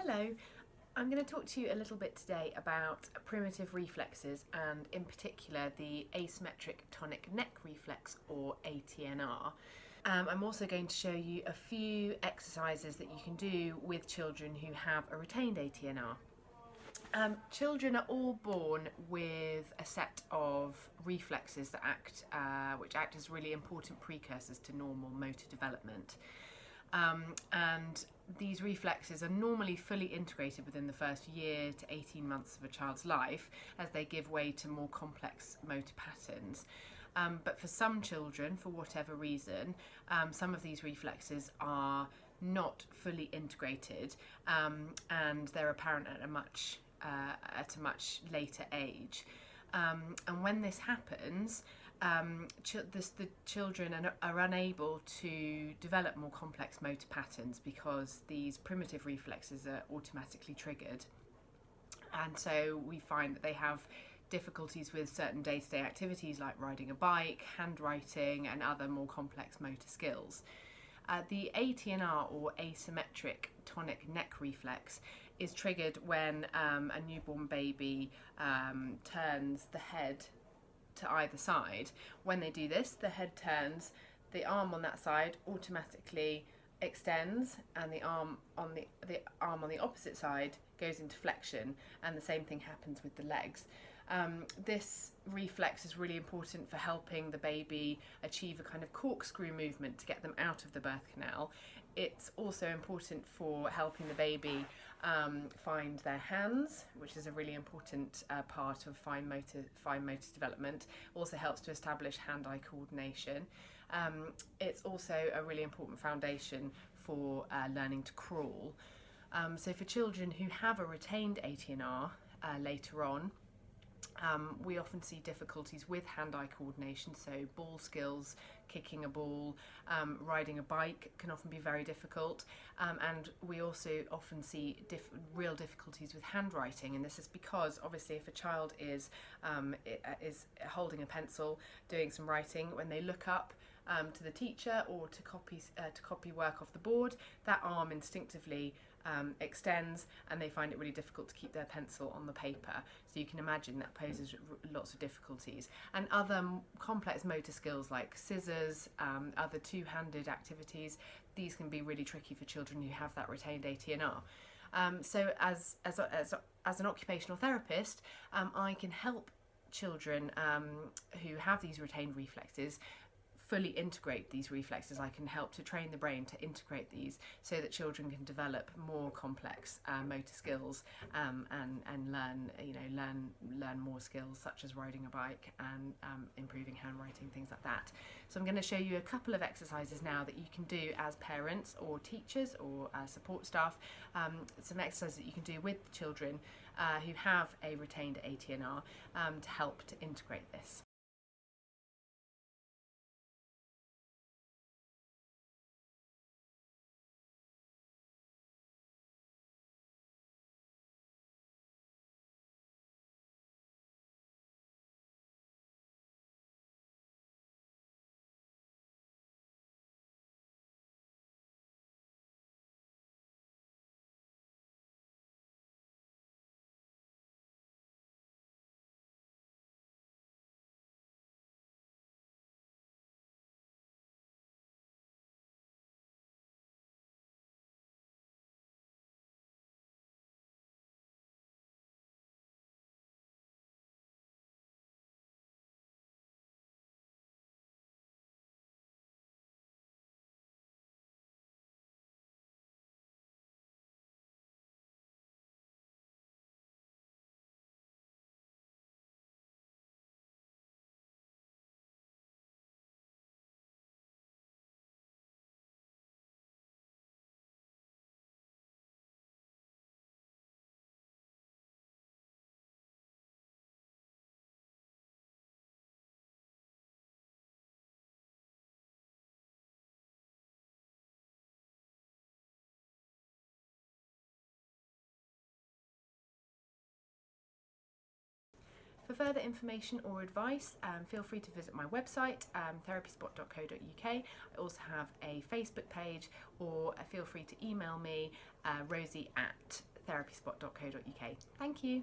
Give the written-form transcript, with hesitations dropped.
Hello, I'm going to talk to you a little bit today about primitive reflexes and in particular the asymmetric tonic neck reflex or ATNR. I'm also going to show you a few exercises that you can do with children who have a retained ATNR. Children are all born with a set of reflexes that which act as really important precursors to normal motor development. And these reflexes are normally fully integrated within the first year to 18 months of a child's life as they give way to more complex motor patterns. But for some children, for whatever reason, some of these reflexes are not fully integrated and they're apparent at a much later age. And when this happens, the children are unable to develop more complex motor patterns because these primitive reflexes are automatically triggered. And so we find that they have difficulties with certain day-to-day activities like riding a bike, handwriting, and other more complex motor skills. The ATNR or asymmetric tonic neck reflex is triggered when a newborn baby turns the head to either side. When they do this, the head turns, the arm on that side automatically extends, and the arm on the opposite side goes into flexion, and the same thing happens with the legs. This reflex is really important for helping the baby achieve a kind of corkscrew movement to get them out of the birth canal. It's also important for helping the baby find their hands, which is a really important part of fine motor development. Also helps to establish hand-eye coordination. It's also a really important foundation for learning to crawl. So for children who have a retained ATNR later on, we often see difficulties with hand-eye coordination, so ball skills, kicking a ball, riding a bike can often be very difficult, and we also often see real difficulties with handwriting, and this is because obviously if a child is holding a pencil, doing some writing, when they look up to the teacher or to copy work off the board, that arm instinctively extends and they find it really difficult to keep their pencil on the paper. So you can imagine that poses lots of difficulties. And other complex motor skills like scissors, other two-handed activities, these can be really tricky for children who have that retained ATNR. So as an occupational therapist, I can help children who have these retained reflexes fully integrate these reflexes. I can help to train the brain to integrate these so that children can develop more complex motor skills and learn more skills such as riding a bike and improving handwriting, things like that. So I'm going to show you a couple of exercises now that you can do as parents or teachers or support staff, some exercises that you can do with children who have a retained ATNR to help to integrate this. For further information or advice, feel free to visit my website, therapyspot.co.uk. I also have a Facebook page, or feel free to email me, rosie at therapyspot.co.uk. Thank you.